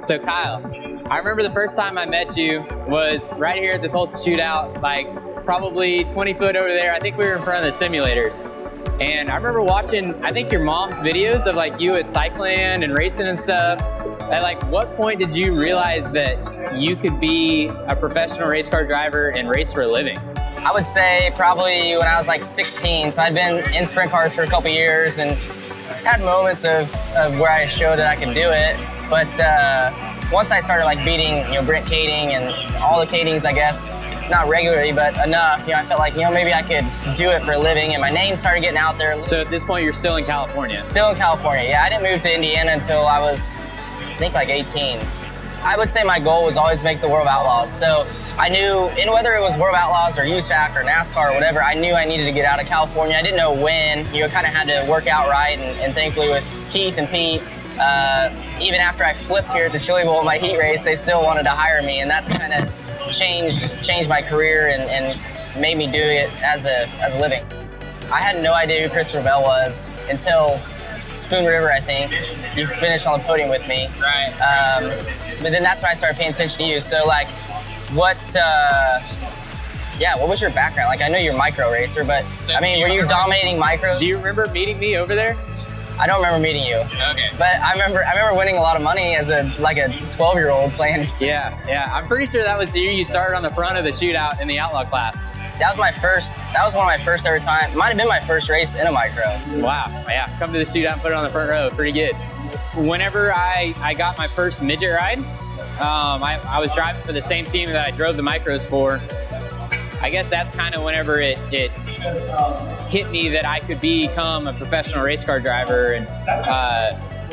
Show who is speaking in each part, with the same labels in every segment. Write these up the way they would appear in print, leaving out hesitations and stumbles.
Speaker 1: So Kyle, I remember the first time I met you was right here at the Tulsa Shootout, like probably 20 foot over there. I think we were in front of the simulators. And I remember watching, I think your mom's videos of like you at Cycland and racing and stuff. At like what point did you realize that you could be a professional race car driver and race for a living?
Speaker 2: I would say probably when I was like 16. So I'd been in sprint cars for a couple years and had moments of where I showed that I could do it. But once I started like beating, Brent Kading and all the Kadings, I guess, not regularly, but enough, I felt like, maybe I could do it for a living, and my name started getting out there.
Speaker 1: So at this point, you're still in California?
Speaker 2: Still in California, yeah. I didn't move to Indiana until I was, I think, like 18. I would say my goal was always to make the World of Outlaws. So I knew, and whether it was World of Outlaws or USAC or NASCAR or whatever, I knew I needed to get out of California. I didn't know when. Kind of had to work out right, and thankfully with Keith and Pete, even after I flipped here at the Chili Bowl in my heat race, they still wanted to hire me, and that's kind of changed my career and made me do it as a living. I had no idea who Christopher Bell was until Spoon River, I think. You finished on the podium with me.
Speaker 1: Right.
Speaker 2: But then that's when I started paying attention to you. So like, what was your background? Like, I know you're a micro racer, but so I mean, were you dominating micros?
Speaker 1: Do you remember meeting me over there?
Speaker 2: I don't remember meeting you.
Speaker 1: Okay.
Speaker 2: But I remember winning a lot of money as a 12-year-old playing.
Speaker 1: Yeah. I'm pretty sure that was the year you started on the front of the shootout in the Outlaw class.
Speaker 2: That was one of my first ever time. Might have been my first race in a micro.
Speaker 1: Wow. Yeah. Come to the shootout and put it on the front row. Pretty good. Whenever I got my first midget ride, I was driving for the same team that I drove the micros for. I guess that's kind of whenever it hit me that I could become a professional race car driver, and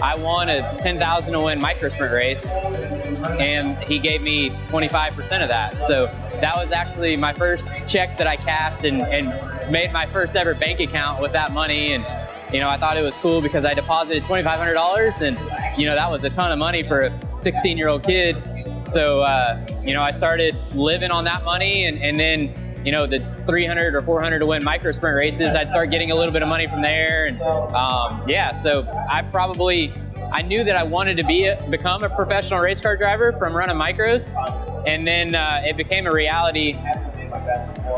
Speaker 1: I won a 10,000 to win micro sprint race, and he gave me 25% of that. So that was actually my first check that I cashed and made my first ever bank account with that money. And I thought it was cool because I deposited $2,500, and that was a ton of money for a 16-year-old kid. So I started living on that money, and then the 300 or 400 to win micro sprint races, I'd start getting a little bit of money from there. And so I knew that I wanted to become a professional race car driver from running micros, and then it became a reality.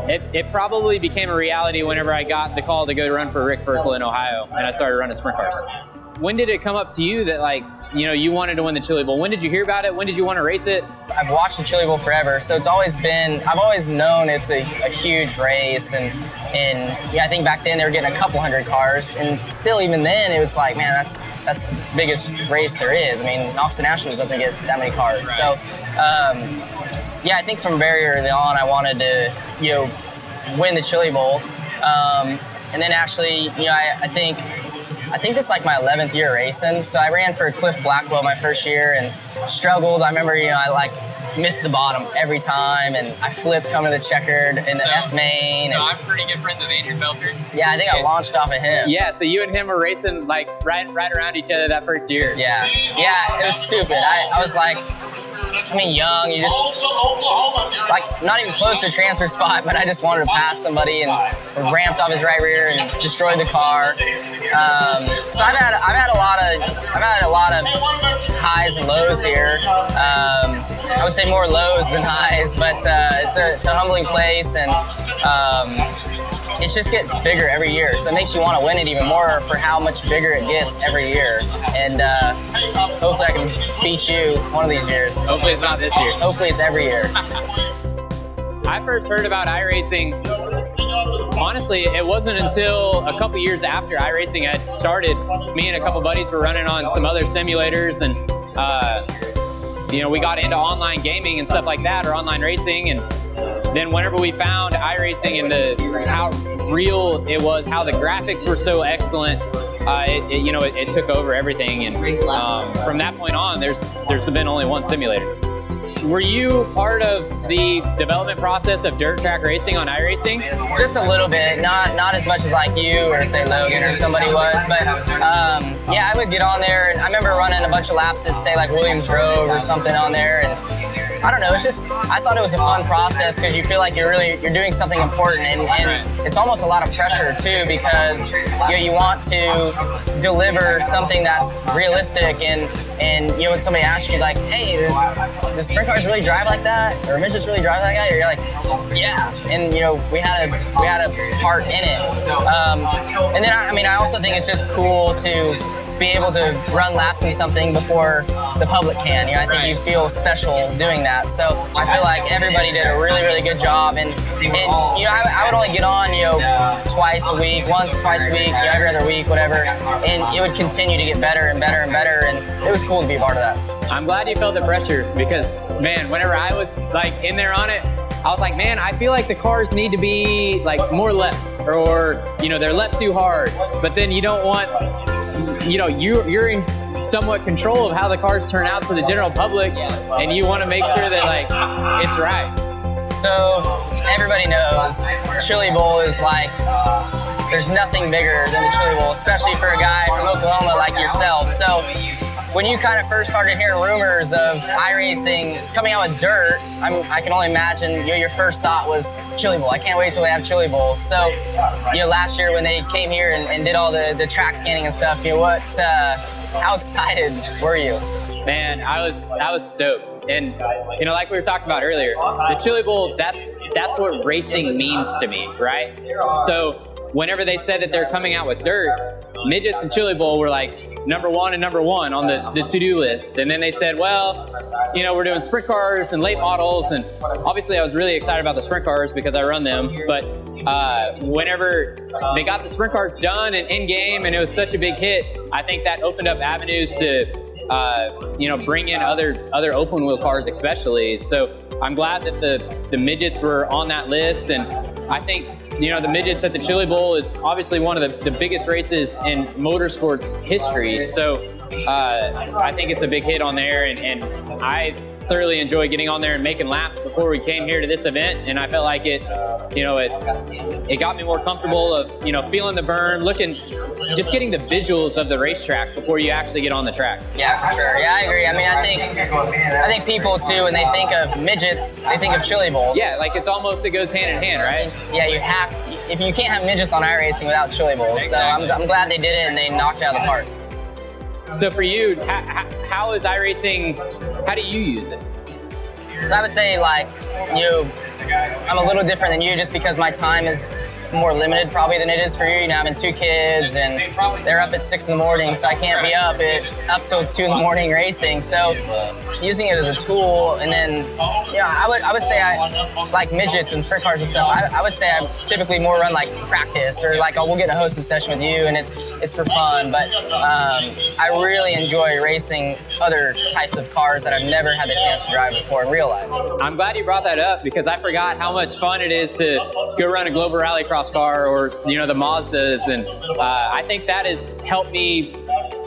Speaker 1: It probably became a reality whenever I got the call to go to run for Rick Ferkel in Ohio, and I started running sprint cars. When did it come up to you that you wanted to win the Chili Bowl? When did you hear about it? When did you want to race it?
Speaker 2: I've watched the Chili Bowl forever, so I've always known it's a huge race, and I think back then they were getting a couple hundred cars, and still even then it was like, man, that's the biggest race there is. I mean, Austin Nationals doesn't get that many cars. Right. So I think from very early on I wanted to win the Chili Bowl, and then actually I think this is like my 11th year racing. So I ran for Cliff Blackwell my first year and struggled. I remember, I missed the bottom every time, and I flipped coming to the checkered in the F main.
Speaker 1: So I'm pretty good friends with Andrew Belford.
Speaker 2: Yeah, I think I launched off of him.
Speaker 1: Yeah, so you and him were racing right around each other that first year.
Speaker 2: Yeah, it was stupid. I was like, young, you just, not even close to a transfer spot, but I just wanted to pass somebody and ramped off his right rear and destroyed the car. So I've had a lot of highs and lows here. I would say more lows than highs, but it's a humbling place, and it just gets bigger every year. So it makes you want to win it even more for how much bigger it gets every year. And hopefully I can beat you one of these years.
Speaker 1: Hopefully it's not this year.
Speaker 2: Hopefully it's every year.
Speaker 1: I first heard about iRacing, honestly, it wasn't until a couple years after iRacing had started. Me and a couple buddies were running on some other simulators, and we got into online gaming and stuff like that, or online racing. And then whenever we found iRacing and how real it was, how the graphics were so excellent, it took over everything. And from that point on, there's been only one simulator. Were you part of the development process of dirt track racing on iRacing?
Speaker 2: Just a little bit, not as much as like you or say Logan or somebody was, but I would get on there, and I remember running a bunch of laps at say like Williams Grove or something on there, and I don't know. It's just, I thought it was a fun process because you feel like you're doing something important, and it's almost a lot of pressure too, because you want to deliver something that's realistic, and when somebody asks you like, hey, does sprint cars really drive like that, or midgets really drive like that? You're like, yeah, and we had a part in it. And then I also think it's just cool to be able to run laps in something before the public can. I think you feel special doing that. So I feel like everybody did a really, really good job. And I would only get on, twice a week, once, twice a week, every other week, whatever. And it would continue to get better and better and better. And it was cool to be a part of that.
Speaker 1: I'm glad you felt the pressure because, man, whenever I was like in there on it, I was like, man, I feel like the cars need to be like more left, or, they're left too hard. But then you don't want, you're in somewhat control of how the cars turn out to the general public, and you want to make sure that like it's right.
Speaker 2: So everybody knows Chili Bowl is like, there's nothing bigger than the Chili Bowl, especially for a guy from Oklahoma like yourself. So when you kind of first started hearing rumors of iRacing coming out with dirt, I can only imagine your first thought was Chili Bowl. I can't wait till they have Chili Bowl. So, last year when they came here and did all the track scanning and stuff, how excited were you?
Speaker 1: Man, I was stoked. And like we were talking about earlier, the Chili Bowl, that's what racing means to me, right? So whenever they said that they're coming out with dirt, midgets and Chili Bowl were like number one on the to-do list. And then they said, well, we're doing sprint cars and late models. And obviously I was really excited about the sprint cars because I run them. But whenever they got the sprint cars done and in game and it was such a big hit, I think that opened up avenues to bring in other open wheel cars especially. So I'm glad that the midgets were on that list. And I think the midgets at the Chili Bowl is obviously one of the biggest races in motorsports history. So I think it's a big hit on there, and I thoroughly enjoy getting on there and making laps before we came here to this event. And I felt like it got me more comfortable of feeling the burn, just getting the visuals of the racetrack before you actually get on the track.
Speaker 2: Yeah, for sure. Yeah, I agree. I think people too, when they think of midgets, they think of Chili Bowls.
Speaker 1: Yeah, like it goes hand in hand, right?
Speaker 2: Yeah, if you can't have midgets on iRacing without Chili Bowls.
Speaker 1: Exactly.
Speaker 2: So I'm glad they did it and they knocked it out of the park.
Speaker 1: So for you, how is iRacing, how do you use it?
Speaker 2: So I would say I'm a little different than you just because my time is more limited probably than it is for you. Having 2 kids and they're up at 6 in the morning, so I can't be up till 2 in the morning racing. So using it as a tool, and then I would say I like midgets and sprint cars and stuff. I would say I typically more run like practice, or like we'll get in a hosted session with you and it's for fun. But I really enjoy racing other types of cars that I've never had the chance to drive before in real life.
Speaker 1: I'm glad you brought that up because I forgot how much fun it is to go run a global rallycross car or the Mazdas, and I think that has helped me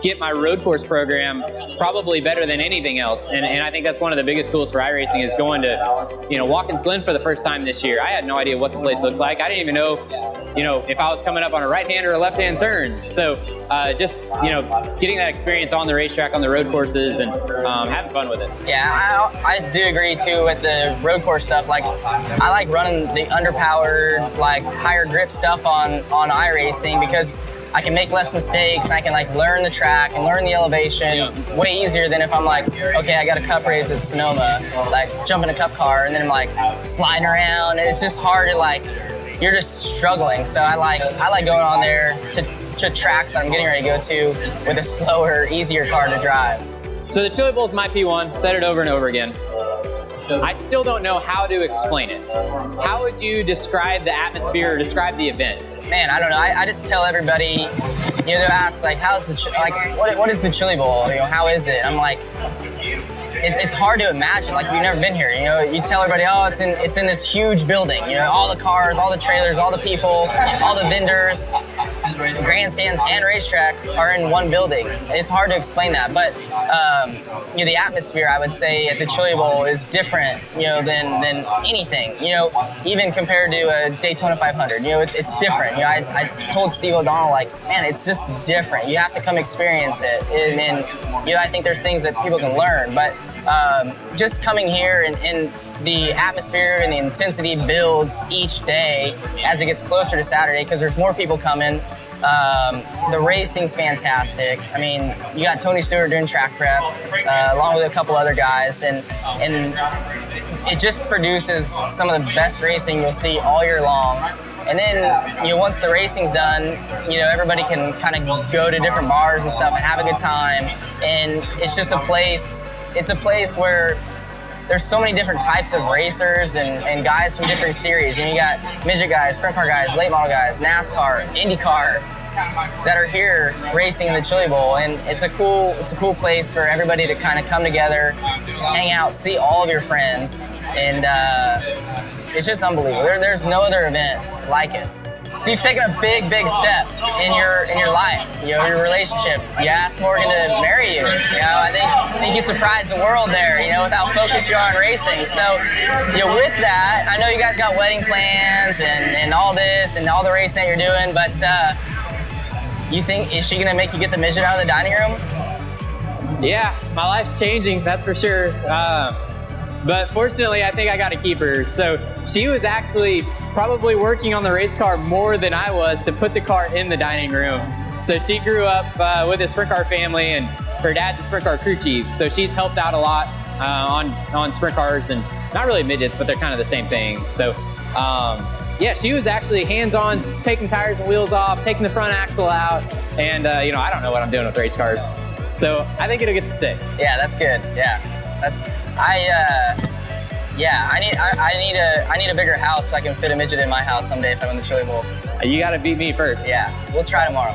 Speaker 1: get my road course program probably better than anything else. And I think that's one of the biggest tools for iRacing is going to, Watkins Glen for the first time this year. I had no idea what the place looked like. I didn't even know, if I was coming up on a right-hand or a left-hand turn. So just, getting that experience on the racetrack, on the road courses, and having fun with it.
Speaker 2: Yeah, I do agree too with the road course stuff. Like, I like running the underpowered, like higher grip stuff on iRacing because I can make less mistakes and I can learn the track and learn the elevation way easier than if I'm like, okay, I got a cup race at Sonoma, jump in a cup car and then I'm sliding around, and it's just hard to you're just struggling. So I like going on there to tracks I'm getting ready to go to with a slower, easier car to drive.
Speaker 1: So the Chili Bowl is my P1, said it over and over again. I still don't know how to explain it. How would you describe the atmosphere or describe the event?
Speaker 2: Man, I don't know. I just tell everybody, they'll ask how's what is the Chili Bowl? How is it? I'm like, it's hard to imagine. If you've never been here, you tell everybody, oh, it's in this huge building. All the cars, all the trailers, all the people, all the vendors, the grandstands and racetrack are in one building. It's hard to explain that, but the atmosphere, I would say, at the Chili Bowl is different, than anything. Even compared to a Daytona 500, it's different. I told Steve O'Donnell, man, it's just different. You have to come experience it, and I think there's things that people can learn, but just coming here and the atmosphere and the intensity builds each day as it gets closer to Saturday because there's more people coming. The racing's fantastic. I mean, you got Tony Stewart doing track prep, along with a couple other guys, and it just produces some of the best racing you'll see all year long. And then, once the racing's done, everybody can kind of go to different bars and stuff and have a good time. And it's just a place where there's so many different types of racers and guys from different series. You got midget guys, sprint car guys, late model guys, NASCAR, IndyCar that are here racing in the Chili Bowl. And it's a cool place for everybody to kind of come together, hang out, see all of your friends, and it's just unbelievable. There's no other event like it. So you've taken a big step in your life, your relationship. You asked Morgan to marry you. I think you surprised the world there, with how focused you are on racing. So, with that, I know you guys got wedding plans and all this and all the racing that you're doing, but you think, is she gonna make you get the midget out of the dining room?
Speaker 1: Yeah, my life's changing, that's for sure. But fortunately, I think I got to keep her. So she was actually probably working on the race car more than I was to put the car in the dining room. So she grew up with a sprint car family, and her dad's a sprint car crew chief. So she's helped out a lot on sprint cars, and not really midgets, but they're kind of the same things. So yeah, she was actually hands-on, taking tires and wheels off, taking the front axle out, and I don't know what I'm doing with race cars. So I think it'll get to stay.
Speaker 2: Yeah, that's good. Yeah, I need a bigger house so I can fit a midget in my house someday if I win the Chili Bowl.
Speaker 1: You got to beat me first.
Speaker 2: Yeah, we'll try tomorrow.